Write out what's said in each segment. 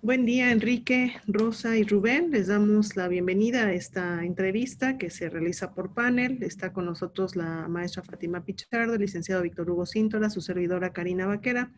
Buen día, Enrique, Rosa y Rubén. Les damos la bienvenida a esta entrevista que se realiza por panel. Está con nosotros la maestra Fátima Pichardo, el licenciado Víctor Hugo Cíntola, su servidora Karina Vaquera.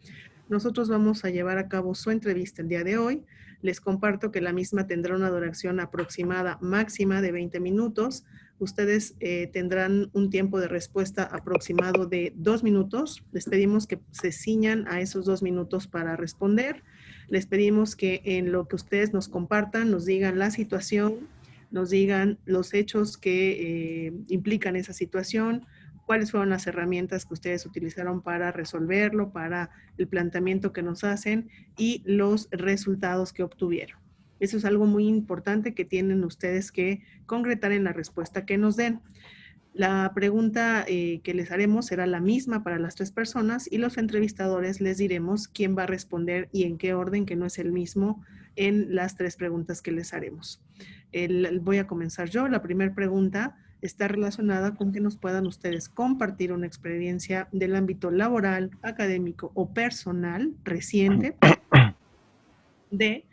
Nosotros vamos a llevar a cabo su entrevista el día de hoy. Les comparto que la misma tendrá una duración aproximada máxima de 20 minutos. Ustedes tendrán un tiempo de respuesta aproximado de 2 minutos. Les pedimos que se ciñan a esos 2 minutos para responder. Les pedimos que en lo que ustedes nos compartan, nos digan la situación, nos digan los hechos que implican esa situación, cuáles fueron las herramientas que ustedes utilizaron para resolverlo, para el planteamiento que nos hacen y los resultados que obtuvieron. Eso es algo muy importante que tienen ustedes que concretar en la respuesta que nos den. La pregunta que les haremos será la misma para las 3 personas y los entrevistadores les diremos quién va a responder y en qué orden, que no es el mismo en las 3 preguntas que les haremos. Voy a comenzar yo. La primera pregunta está relacionada con que nos puedan ustedes compartir una experiencia del ámbito laboral, académico o personal reciente de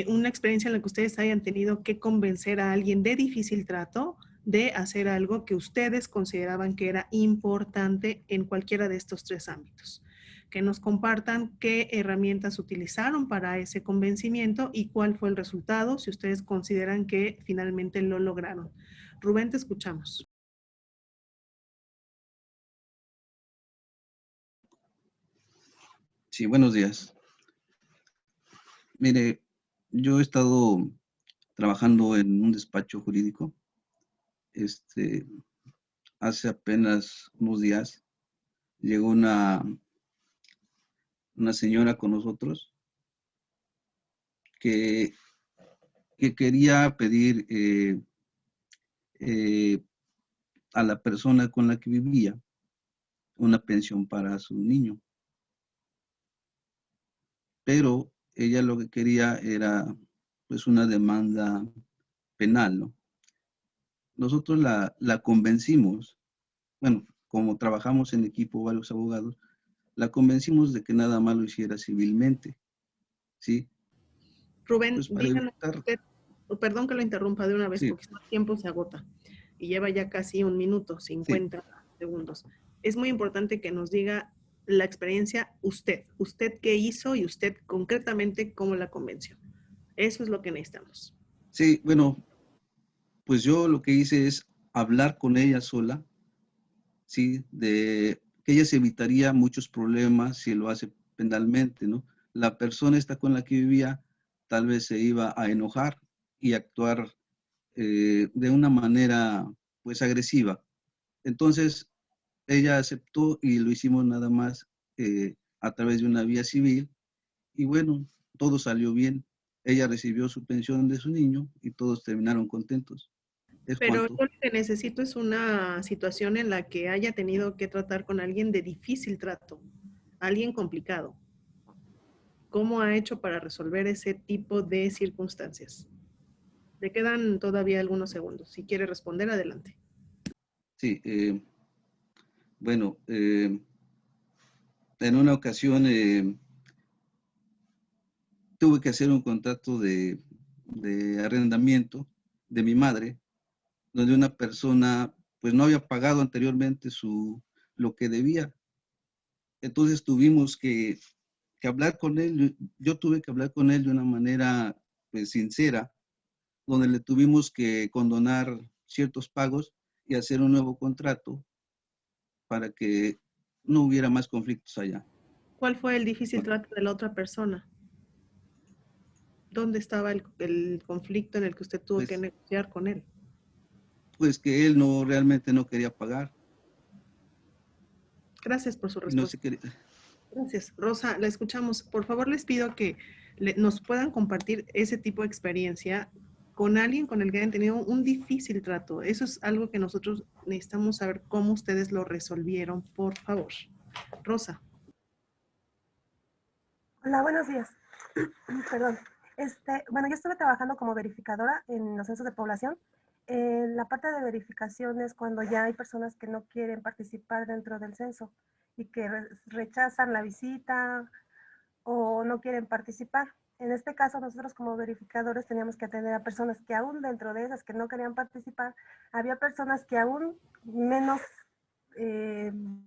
una experiencia en la que ustedes hayan tenido que convencer a alguien de difícil trato de hacer algo que ustedes consideraban que era importante en cualquiera de estos 3 ámbitos. Que nos compartan qué herramientas utilizaron para ese convencimiento y cuál fue el resultado, si ustedes consideran que finalmente lo lograron. Rubén, te escuchamos. Sí, buenos días. Mire, yo he estado trabajando en un despacho jurídico. Hace apenas unos días llegó una señora con nosotros que quería pedir a la persona con la que vivía una pensión para su niño. Pero ella lo que quería era pues una demanda penal, ¿no? Nosotros la convencimos, bueno, como trabajamos en equipo varios abogados, la convencimos de que nada más lo hiciera civilmente, ¿sí? Rubén, Pues para díganos evitar, usted, perdón que lo interrumpa de una vez sí, porque el tiempo se agota y lleva ya casi 1 minuto, sí, 50 segundos. Es muy importante que nos diga la experiencia usted qué hizo y usted concretamente cómo la convenció. Eso es lo que necesitamos. sí, bueno, pues yo lo que hice es hablar con ella sola, ¿sí? De que ella se evitaría muchos problemas si lo hace penalmente, ¿no? La persona esta con la que vivía tal vez se iba a enojar y actuar de una manera pues agresiva. Entonces ella aceptó y lo hicimos nada más a través de una vía civil y bueno, todo salió bien. Ella recibió su pensión de su niño y todos terminaron contentos. Es Pero cuanto. yo lo que necesito es una situación en la que haya tenido que tratar con alguien de difícil trato, alguien complicado. ¿Cómo ha hecho para resolver ese tipo de circunstancias? Le quedan todavía algunos segundos. Si quiere responder, adelante. Sí, bueno, en una ocasión tuve que hacer un contrato de arrendamiento de mi madre, donde una persona pues no había pagado anteriormente lo que debía. Entonces tuvimos que hablar con él, yo tuve que hablar con él de una manera pues sincera, donde le tuvimos que condonar ciertos pagos y hacer un nuevo contrato para que no hubiera más conflictos allá. ¿Cuál fue el difícil trato de la otra persona? ¿Dónde estaba el conflicto en el que usted tuvo que Pues, negociar con él? pues que él no realmente no quería pagar Gracias por su y no se respuesta. quería. Gracias. Rosa, la escuchamos. Por favor, les pido que nos puedan compartir ese tipo de experiencia con alguien con el que hayan tenido un difícil trato. Eso es algo que nosotros necesitamos saber cómo ustedes lo resolvieron, por favor. Rosa. Hola, buenos días. Perdón. Bueno, yo estuve trabajando como verificadora en los censos de población. La parte de verificación es cuando ya hay personas que no quieren participar dentro del censo y que rechazan la visita o no quieren participar. En este caso, nosotros como verificadores teníamos que atender a personas que aún dentro de esas que no querían participar, había personas que aún menos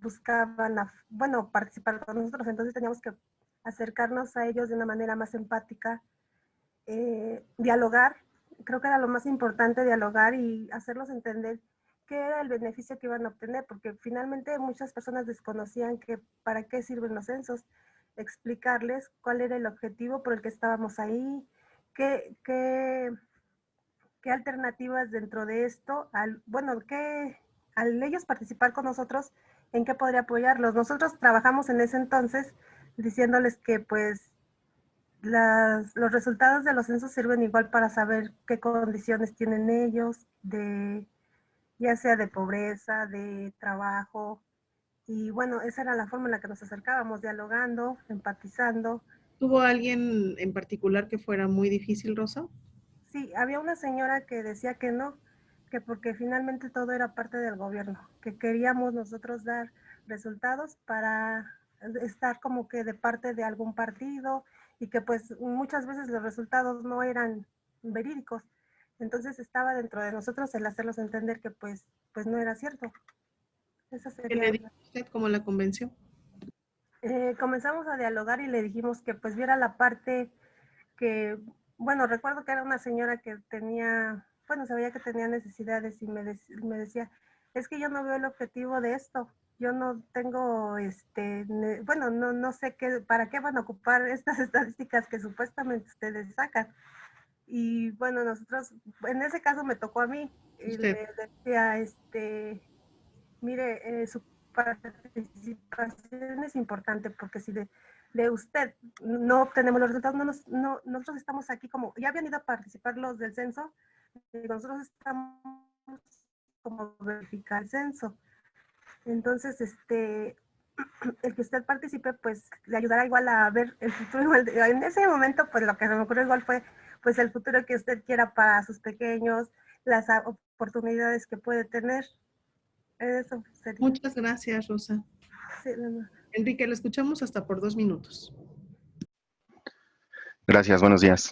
buscaban, bueno, participar con nosotros. Entonces teníamos que acercarnos a ellos de una manera más empática, dialogar. Creo que era lo más importante, dialogar y hacerlos entender qué era el beneficio que iban a obtener, porque finalmente muchas personas desconocían que para qué sirven los censos, explicarles cuál era el objetivo por el que estábamos ahí, qué, qué, qué alternativas dentro de esto, bueno, al ellos participar con nosotros, en qué podría apoyarlos. Nosotros trabajamos en ese entonces diciéndoles que pues los resultados de los censos sirven igual para saber qué condiciones tienen ellos, ya sea de pobreza, de trabajo. Y bueno, esa era la forma en la que nos acercábamos, dialogando, empatizando. ¿Tuvo alguien en particular que fuera muy difícil, Rosa? Sí, había una señora que decía que no, que porque finalmente todo era parte del gobierno, que queríamos nosotros dar resultados para estar como que de parte de algún partido y que pues muchas veces los resultados no eran verídicos. Entonces estaba dentro de nosotros el hacerlos entender que pues no era cierto. Esa ¿Qué le sería. dijo usted? ¿Cómo la convenció? Comenzamos a dialogar y le dijimos que pues viera la parte que, bueno, recuerdo que era una señora que tenía, bueno, se veía que tenía necesidades y me decía, es que yo no veo el objetivo de esto, yo no tengo, bueno, no sé qué, para qué van a ocupar estas estadísticas que supuestamente ustedes sacan. Y bueno, nosotros, en ese caso me tocó a mí, y Usted. le decía, mire, su participación es importante porque si de usted no obtenemos los resultados, nosotros estamos aquí como, ya habían ido a participar los del censo, y nosotros estamos como verificar el censo. Entonces, el que usted participe, pues le ayudará igual a ver el futuro. Igual, en ese momento, pues lo que se me ocurrió igual fue, pues el futuro que usted quiera para sus pequeños, las oportunidades que puede tener. Eso sería. Muchas gracias, Rosa. Sí, no. Enrique, lo escuchamos hasta por 2 minutos. Gracias, buenos días.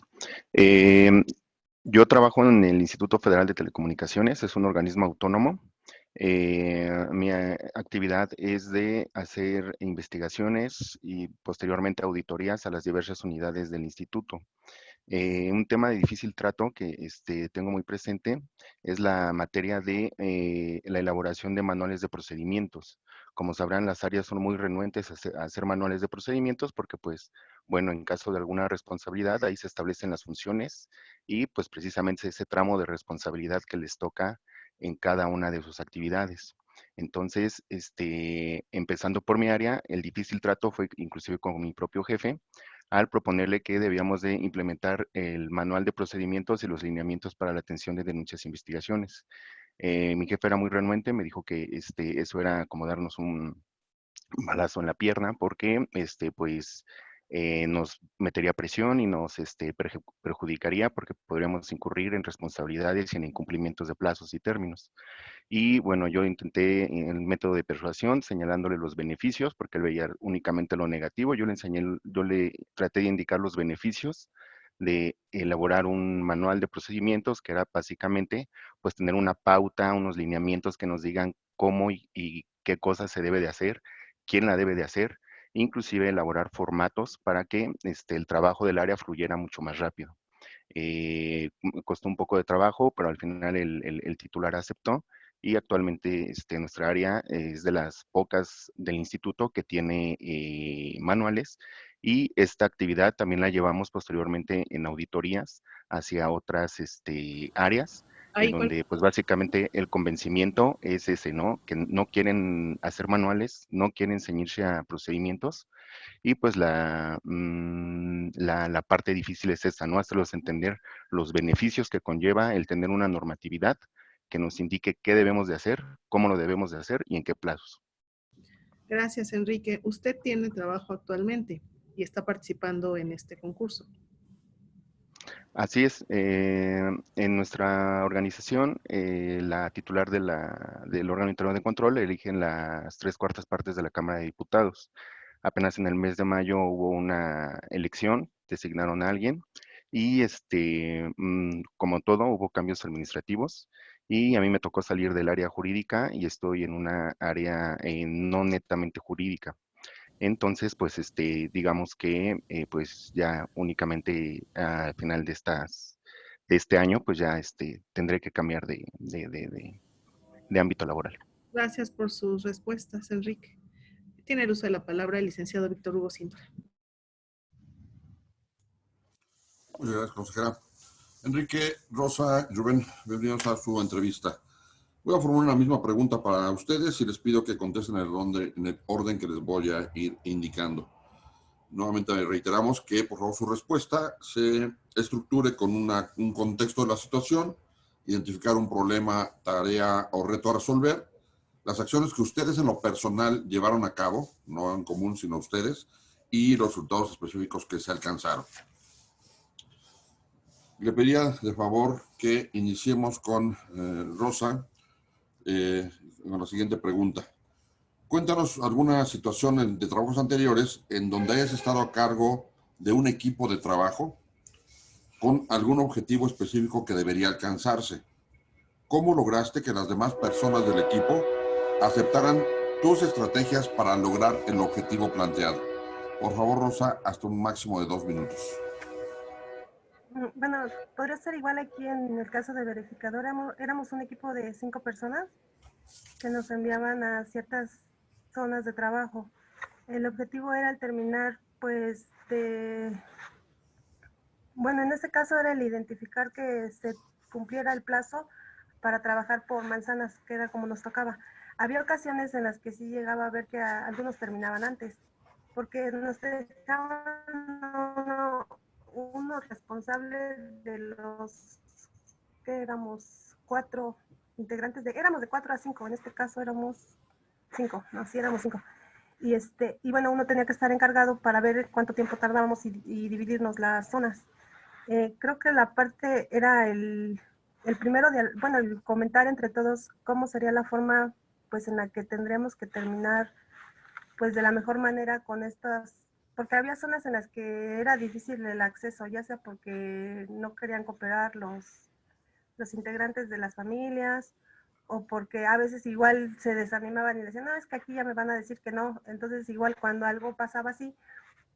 Yo trabajo en el Instituto Federal de Telecomunicaciones, es un organismo autónomo. Mi actividad es de hacer investigaciones y posteriormente auditorías a las diversas unidades del instituto. Un tema de difícil trato que tengo muy presente es la materia de la elaboración de manuales de procedimientos. Como sabrán, las áreas son muy renuentes a hacer manuales de procedimientos porque, pues, bueno, en caso de alguna responsabilidad, ahí se establecen las funciones y, pues, precisamente ese tramo de responsabilidad que les toca en cada una de sus actividades. Entonces, empezando por mi área, el difícil trato fue inclusive con mi propio jefe, al proponerle que debíamos de implementar el manual de procedimientos y los lineamientos para la atención de denuncias e investigaciones. Mi jefe era muy renuente, me dijo que eso era como darnos un balazo en la pierna porque pues nos metería presión y nos perjudicaría porque podríamos incurrir en responsabilidades y en incumplimientos de plazos y términos. Y bueno, yo intenté el método de persuasión señalándole los beneficios, porque él veía únicamente lo negativo. Yo le traté de indicar los beneficios de elaborar un manual de procedimientos, que era básicamente pues tener una pauta, unos lineamientos que nos digan cómo y qué cosas se debe de hacer, quién la debe de hacer, inclusive elaborar formatos para que el trabajo del área fluyera mucho más rápido. Costó un poco de trabajo, pero al final el titular aceptó y actualmente nuestra área es de las pocas del instituto que tiene manuales y esta actividad también la llevamos posteriormente en auditorías hacia otras áreas en Ahí, donde pues básicamente el convencimiento es ese, ¿no? Que no quieren hacer manuales, no quieren ceñirse a procedimientos y pues la parte difícil es esta, ¿no? Hacerlos entender los beneficios que conlleva el tener una normatividad que nos indique qué debemos de hacer, cómo lo debemos de hacer y en qué plazos. Gracias, Enrique. Usted tiene trabajo actualmente y está participando en este concurso. Así es, en nuestra organización, la titular del órgano interno de control eligen las 3/4 partes de la Cámara de Diputados. Apenas en el mes de mayo hubo una elección designaron a alguien y como todo, hubo cambios administrativos y a mí me tocó salir del área jurídica y estoy en una área no netamente jurídica. Entonces, pues, digamos que, pues, ya únicamente al final de este año, pues ya, tendré que cambiar de ámbito laboral. Gracias por sus respuestas, Enrique. Tiene el uso de la palabra el licenciado Víctor Hugo Cintora. Muchas gracias, consejera. Enrique, Rosa, Rubén, bienvenidos a su entrevista. Voy a formular una misma pregunta para ustedes y les pido que contesten en el orden que les voy a ir indicando. Nuevamente reiteramos que, por favor, su respuesta se estructure con un contexto de la situación, identificar un problema, tarea o reto a resolver, las acciones que ustedes en lo personal llevaron a cabo, no en común, sino ustedes, y los resultados específicos que se alcanzaron. Le pediría de favor que iniciemos con Rosa, con la siguiente pregunta. Cuéntanos alguna situación de trabajos anteriores en donde hayas estado a cargo de un equipo de trabajo con algún objetivo específico que debería alcanzarse. ¿Cómo lograste que las demás personas del equipo aceptaran tus estrategias para lograr el objetivo planteado? Por favor, Rosa, hasta un máximo de 2 minutos. Bueno, podría ser igual aquí en el caso de verificadora. Éramos un equipo de 5 personas que nos enviaban a ciertas zonas de trabajo. El objetivo era el terminar, pues, bueno, en este caso era el identificar que se cumpliera el plazo para trabajar por manzanas, que era como nos tocaba. Había ocasiones en las que sí llegaba a ver que algunos terminaban antes, porque nos dejaban uno responsable de los que éramos 4 integrantes, éramos de 4 a 5, en este caso éramos 5, no, sí éramos 5. Y bueno, uno tenía que estar encargado para ver cuánto tiempo tardábamos y dividirnos las zonas. Creo que la parte era el primero, el comentar entre todos cómo sería la forma, pues, en la que tendríamos que terminar, pues, de la mejor manera con estas, porque había zonas en las que era difícil el acceso, ya sea porque no querían cooperar los integrantes de las familias, o porque a veces igual se desanimaban y decían, no, es que aquí ya me van a decir que no. Entonces, igual cuando algo pasaba así,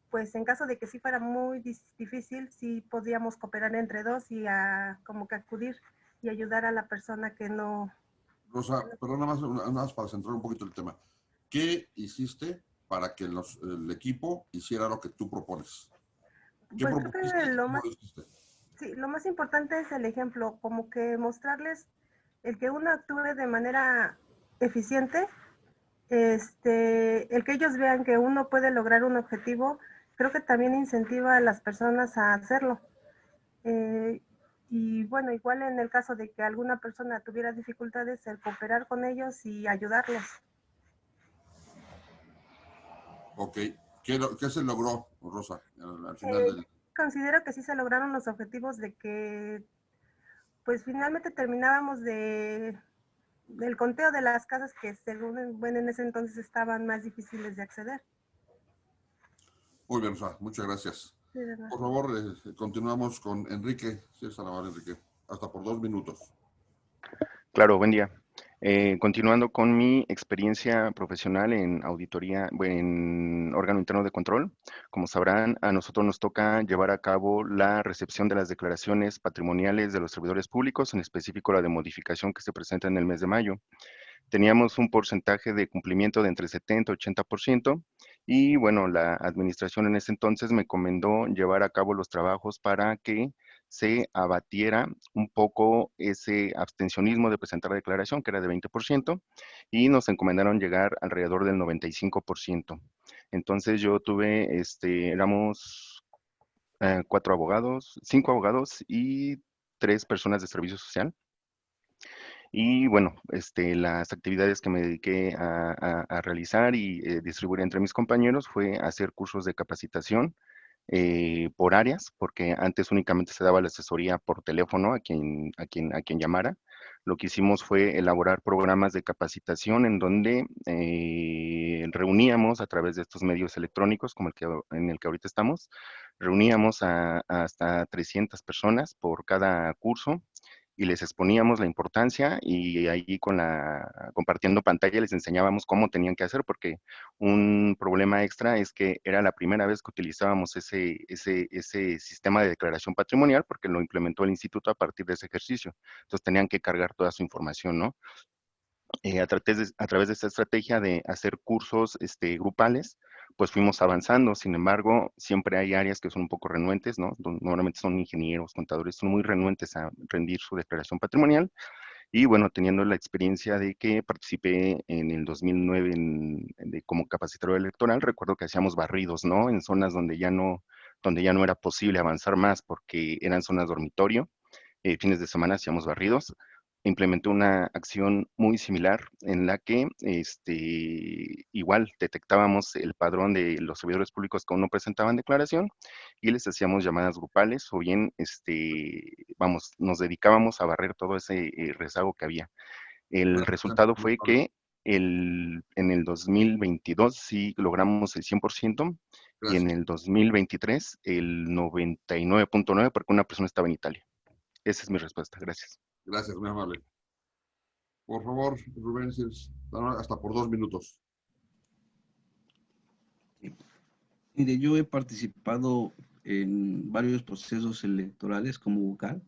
pues en caso de que sí fuera muy difícil, sí podíamos cooperar entre dos y como que acudir y ayudar a la persona que no... Rosa, pero nada más para centrar un poquito el tema. ¿Qué hiciste para que el equipo hiciera lo que tú propones? ¿Qué Pues creo propusiste que y cómo lo hiciste? sí, lo más importante es el ejemplo, como que mostrarles el que uno actúe de manera eficiente, el que ellos vean que uno puede lograr un objetivo, creo que también incentiva a las personas a hacerlo. Y bueno, igual en el caso de que alguna persona tuviera dificultades, el cooperar con ellos y ayudarlos. Ok. ¿Qué se logró, Rosa, al final del...? Considero que sí se lograron los objetivos de que, pues finalmente terminábamos del conteo de las casas que según, bueno, en ese entonces estaban más difíciles de acceder. Muy bien, Rosa, muchas gracias. Sí, ¿verdad? Por favor, continuamos con Enrique. Sí, está la mano, Enrique. Hasta por 2 minutos. Claro, buen día. Continuando con mi experiencia profesional en auditoría, en órgano interno de control, como sabrán, a nosotros nos toca llevar a cabo la recepción de las declaraciones patrimoniales de los servidores públicos, en específico la de modificación que se presenta en el mes de mayo. Teníamos un porcentaje de cumplimiento de entre 70 y 80%, y bueno, la administración en ese entonces me encomendó llevar a cabo los trabajos para que se abatiera un poco ese abstencionismo de presentar la declaración, que era de 20%, y nos encomendaron llegar alrededor del 95%. Entonces yo tuve, éramos 5 abogados y 3 personas de servicio social. Y bueno, las actividades que me dediqué a realizar y distribuir entre mis compañeros fue hacer cursos de capacitación por áreas, porque antes únicamente se daba la asesoría por teléfono a quien llamara. Lo que hicimos fue elaborar programas de capacitación en donde reuníamos a través de estos medios electrónicos, como en el que ahorita estamos, Reuníamos a hasta 300 personas por cada curso y les exponíamos la importancia y ahí compartiendo pantalla les enseñábamos cómo tenían que hacer, porque un problema extra es que era la primera vez que utilizábamos ese sistema de declaración patrimonial, porque lo implementó el instituto a partir de ese ejercicio. Entonces tenían que cargar toda su información, ¿no? A través de esta estrategia de hacer cursos grupales, pues fuimos avanzando. Sin embargo, siempre hay áreas que son un poco renuentes, ¿no? Normalmente son ingenieros, contadores, son muy renuentes a rendir su declaración patrimonial. Y bueno, teniendo la experiencia de que participé en el 2009 como capacitador electoral, recuerdo que hacíamos barridos, ¿no? En zonas donde ya no era posible avanzar más porque eran zonas dormitorio. Fines de semana hacíamos barridos. Implementó una acción muy similar en la que igual detectábamos el padrón de los servidores públicos que aún no presentaban declaración y les hacíamos llamadas grupales o bien, vamos, nos dedicábamos a barrer todo ese rezago que había. El resultado fue que en el 2022 sí logramos el 100% y en Gracias. el 2023 el 99.9% porque una persona estaba en Italia. Esa es mi respuesta. Gracias. Gracias, muy amable. Por favor, Rubén, hasta por 2 minutos. Mire, yo he participado en varios procesos electorales como vocal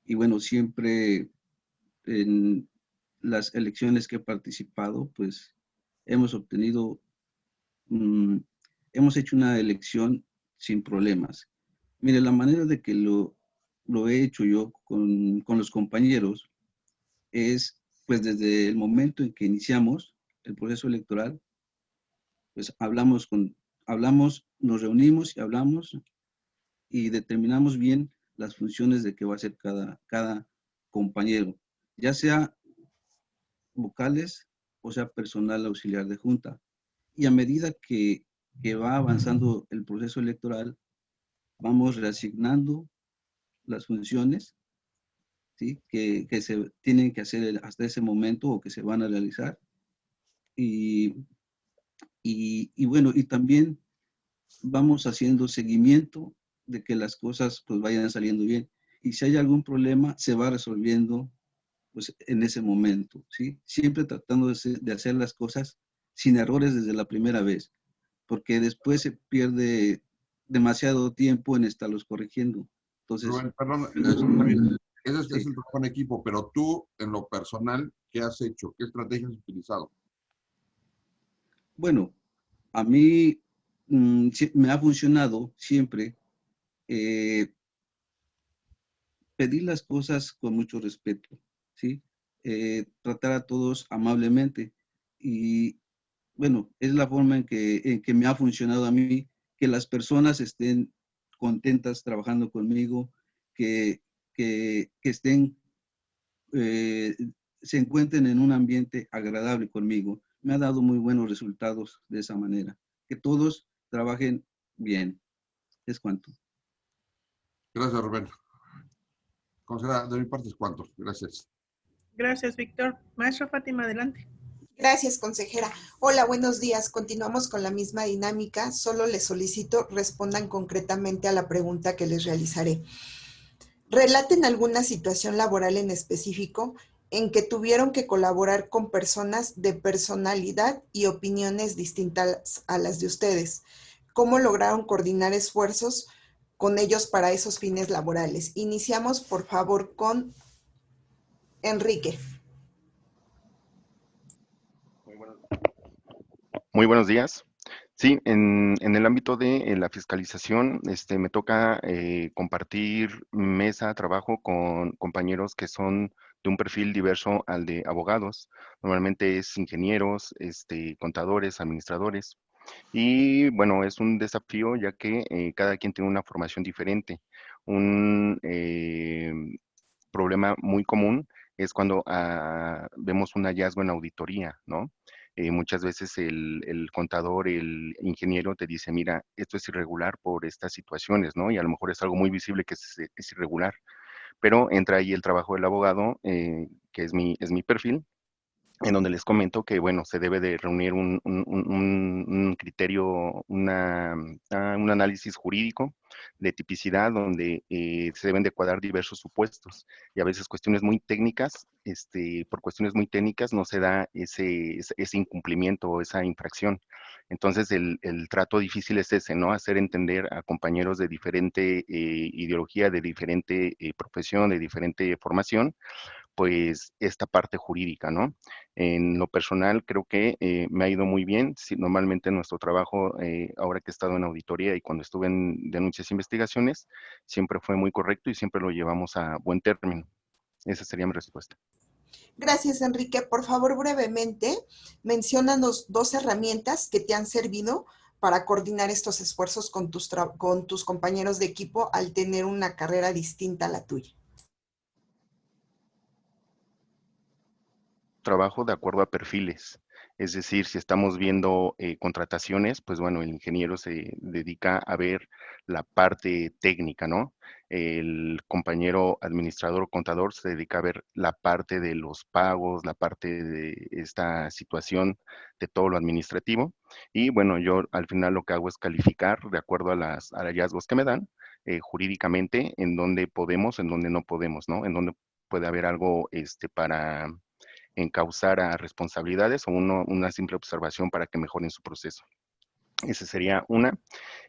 y bueno, siempre en las elecciones que he participado, pues hemos obtenido, hemos hecho una elección sin problemas. Mire, la manera de que lo he hecho yo con los compañeros es, pues desde el momento en que iniciamos el proceso electoral, pues nos reunimos y hablamos y determinamos bien las funciones de que va a hacer cada compañero, ya sea vocales o sea personal auxiliar de junta. Y a medida que va avanzando el proceso electoral, vamos reasignando las funciones, ¿sí? que se tienen que hacer hasta ese momento o que se van a realizar. Y, y bueno, y también vamos haciendo seguimiento de que las cosas pues vayan saliendo bien. Y si hay algún problema, se va resolviendo pues en ese momento, ¿sí? Siempre tratando de hacer las cosas sin errores desde la primera vez, porque después se pierde demasiado tiempo en estarlos corrigiendo. Entonces, Rubén, perdón, ese es el trabajo en equipo, pero tú, en lo personal, ¿qué has hecho? ¿Qué estrategias has utilizado? bueno, a mí me ha funcionado siempre pedir las cosas con mucho respeto, ¿sí? Tratar a todos amablemente. Y bueno, es la forma en que me ha funcionado a mí, que las personas estén contentas trabajando conmigo, que estén, eh, se encuentren en un ambiente agradable conmigo. Me ha dado muy buenos resultados de esa manera. Que todos trabajen bien. Es cuanto. Gracias, Rubén. Consejera, de mi parte es cuanto. Gracias. Gracias, Víctor. Maestra Fátima, adelante. Gracias, consejera. Hola, buenos días. Continuamos con la misma dinámica. Solo les solicito respondan concretamente a la pregunta que les realizaré. Relaten alguna situación laboral en específico en que tuvieron que colaborar con personas de personalidad y opiniones distintas a las de ustedes. ¿Cómo lograron coordinar esfuerzos con ellos para esos fines laborales? Iniciamos, por favor, con Enrique. Muy buenos días. Sí, en el ámbito de la fiscalización, me toca compartir mesa, trabajo con compañeros que son de un perfil diverso al de abogados. Normalmente es ingenieros, contadores, administradores. Y bueno, es un desafío ya que cada quien tiene una formación diferente. Un problema muy común es cuando vemos un hallazgo en auditoría, ¿no? Muchas veces el contador, el ingeniero te dice, mira, esto es irregular por estas situaciones, ¿no? Y a lo mejor es algo muy visible que es irregular, pero entra ahí el trabajo del abogado, que es mi perfil, en donde les comento que, bueno, se debe de reunir un criterio un análisis jurídico de tipicidad donde se deben de cuadrar diversos supuestos y a veces cuestiones muy técnicas, por cuestiones muy técnicas no se da ese incumplimiento o esa infracción. Entonces el trato difícil es ese, ¿no? Hacer entender a compañeros de diferente ideología, de diferente profesión, de diferente formación, pues esta parte jurídica, ¿no? En lo personal creo que me ha ido muy bien. Sí, normalmente nuestro trabajo, ahora que he estado en auditoría y cuando estuve en denuncias e investigaciones, siempre fue muy correcto y siempre lo llevamos a buen término. Esa sería mi respuesta. Gracias, Enrique. Por favor, brevemente, menciónanos 2 herramientas que te han servido para coordinar estos esfuerzos con tus compañeros de equipo al tener una carrera distinta a la tuya. Trabajo de acuerdo a perfiles. Es decir, si estamos viendo contrataciones, pues bueno, el ingeniero se dedica a ver la parte técnica, ¿no? El compañero administrador o contador se dedica a ver la parte de los pagos, la parte de esta situación de todo lo administrativo. Y bueno, yo al final lo que hago es calificar de acuerdo a los hallazgos que me dan jurídicamente, en donde podemos, en donde no podemos, ¿no? En donde puede haber algo para encauzar a responsabilidades o una simple observación para que mejoren su proceso. Esa sería una.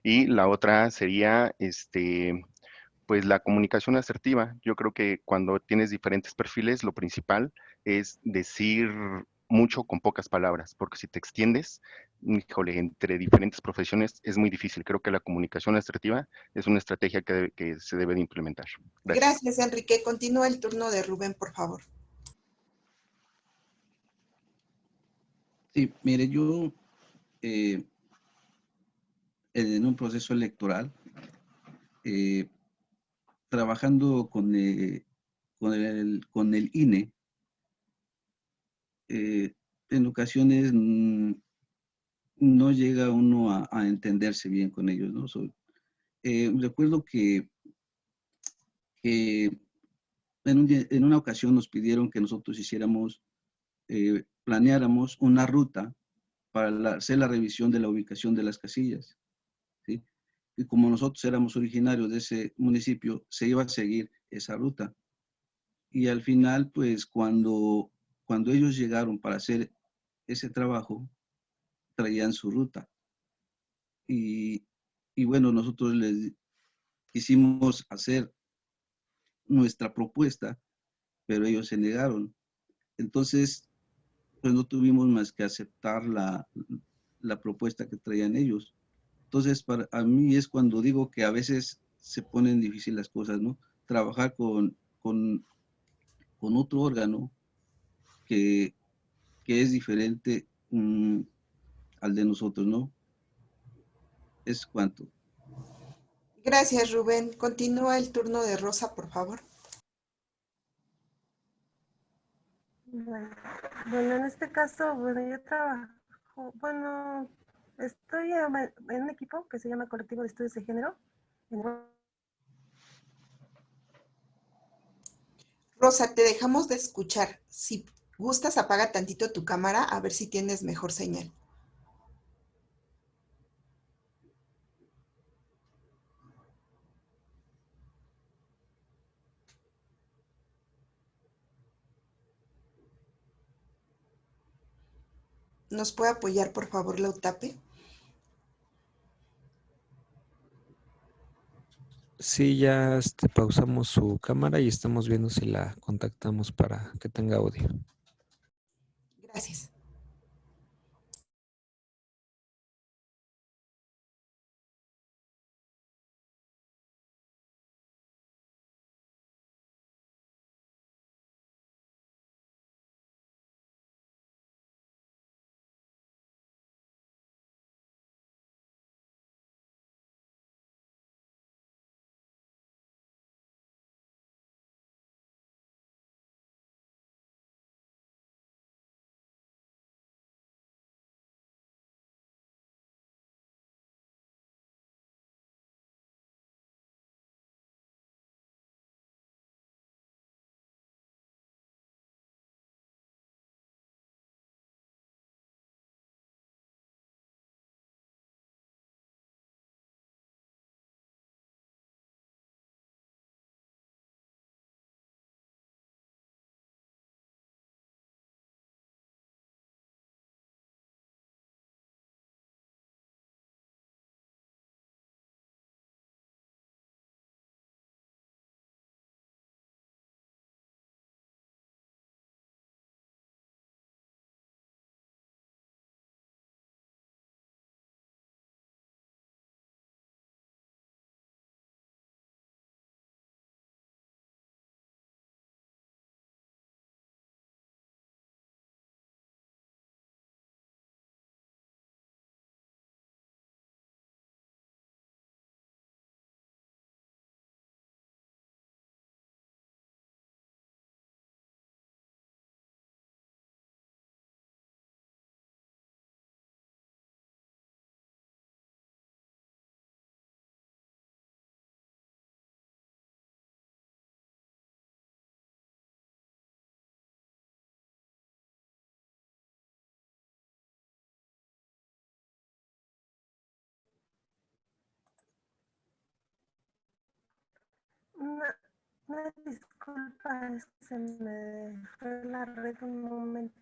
Y la otra sería, pues la comunicación asertiva. Yo creo que cuando tienes diferentes perfiles, lo principal es decir mucho con pocas palabras, porque si te extiendes, híjole, entre diferentes profesiones es muy difícil. Creo que la comunicación asertiva es una estrategia que se debe de implementar. Gracias. Gracias, Enrique. Continúa el turno de Rubén, por favor. Sí, mire, yo en un proceso electoral, eh, trabajando con el INE, en ocasiones no llega uno a entenderse bien con ellos, ¿no? Recuerdo que en una ocasión nos pidieron que nosotros planeáramos una ruta para hacer la revisión de la ubicación de las casillas, ¿sí? Y como nosotros éramos originarios de ese municipio, se iba a seguir esa ruta. Y al final, pues cuando ellos llegaron para hacer ese trabajo, traían su ruta. Y, y bueno, nosotros les quisimos hacer nuestra propuesta, pero ellos se negaron. Entonces, pues no tuvimos más que aceptar la propuesta que traían ellos. Entonces, para a mí es cuando digo que a veces se ponen difíciles las cosas, ¿no? Trabajar con otro órgano que, que es diferente al de nosotros, ¿no? Es cuanto. Gracias, Rubén. Continúa el turno de Rosa, por favor. Bueno, en este caso, bueno, yo trabajo, bueno, estoy en un equipo que se llama Colectivo de Estudios de Género. Rosa, te dejamos de escuchar. Si gustas, apaga tantito tu cámara a ver si tienes mejor señal. ¿Nos puede apoyar, por favor, la UTAPE? Sí, ya pausamos su cámara y estamos viendo si la contactamos para que tenga audio. Gracias. Una disculpa, se me fue la red un momento.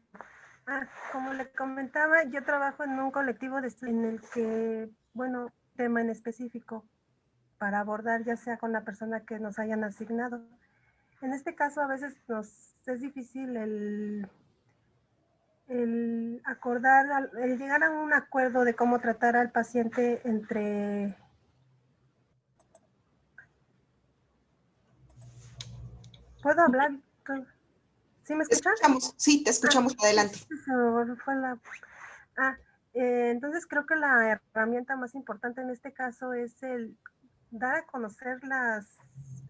Como le comentaba, yo trabajo en un colectivo de en el que, bueno, tema en específico para abordar ya sea con la persona que nos hayan asignado. En este caso a veces nos es difícil el acordar, el llegar a un acuerdo de cómo tratar al paciente entre... ¿Puedo hablar? ¿Sí me escuchan? Sí, te escuchamos, adelante. Entonces creo que la herramienta más importante en este caso es el dar a conocer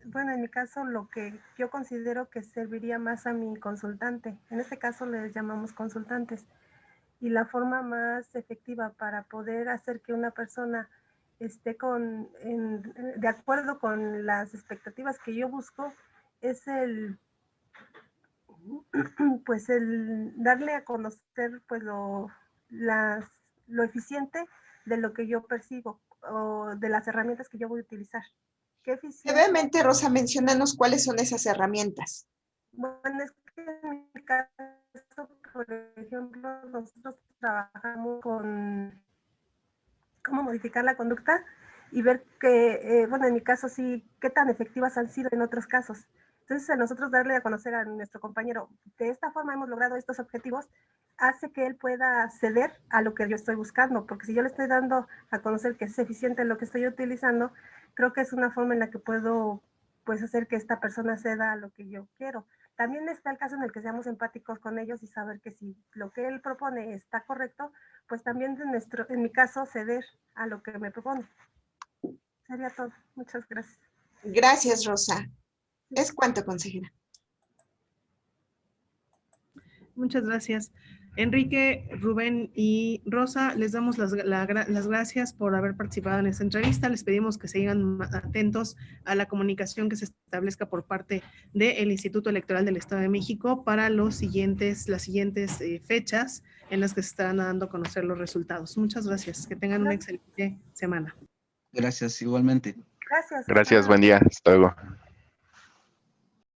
bueno, en mi caso lo que yo considero que serviría más a mi consultante. En este caso les llamamos consultantes. Y la forma más efectiva para poder hacer que una persona esté de acuerdo con las expectativas que yo busco es pues el darle a conocer pues lo eficiente de lo que yo percibo o de las herramientas que yo voy a utilizar. ¿Qué eficiente? Brevemente, Rosa, menciónanos cuáles son esas herramientas. Bueno, es que en mi caso, por ejemplo, nosotros trabajamos con cómo modificar la conducta y ver que, bueno, en mi caso sí, qué tan efectivas han sido en otros casos. Entonces, a nosotros darle a conocer a nuestro compañero, de esta forma hemos logrado estos objetivos, hace que él pueda ceder a lo que yo estoy buscando, porque si yo le estoy dando a conocer que es eficiente lo que estoy utilizando, creo que es una forma en la que puedo, pues, hacer que esta persona ceda a lo que yo quiero. También está el caso en el que seamos empáticos con ellos y saber que si lo que él propone está correcto, pues también en mi caso ceder a lo que me propone. Sería todo. Muchas gracias. Gracias, Rosa. ¿Es cuánto, consejera? Muchas gracias. Enrique, Rubén y Rosa, les damos las gracias por haber participado en esta entrevista. Les pedimos que sigan atentos a la comunicación que se establezca por parte del Instituto Electoral del Estado de México para las siguientes fechas en las que se estarán dando a conocer los resultados. Muchas gracias. Que tengan una excelente semana. Gracias, igualmente. Gracias. Gracias, buen día. Hasta luego.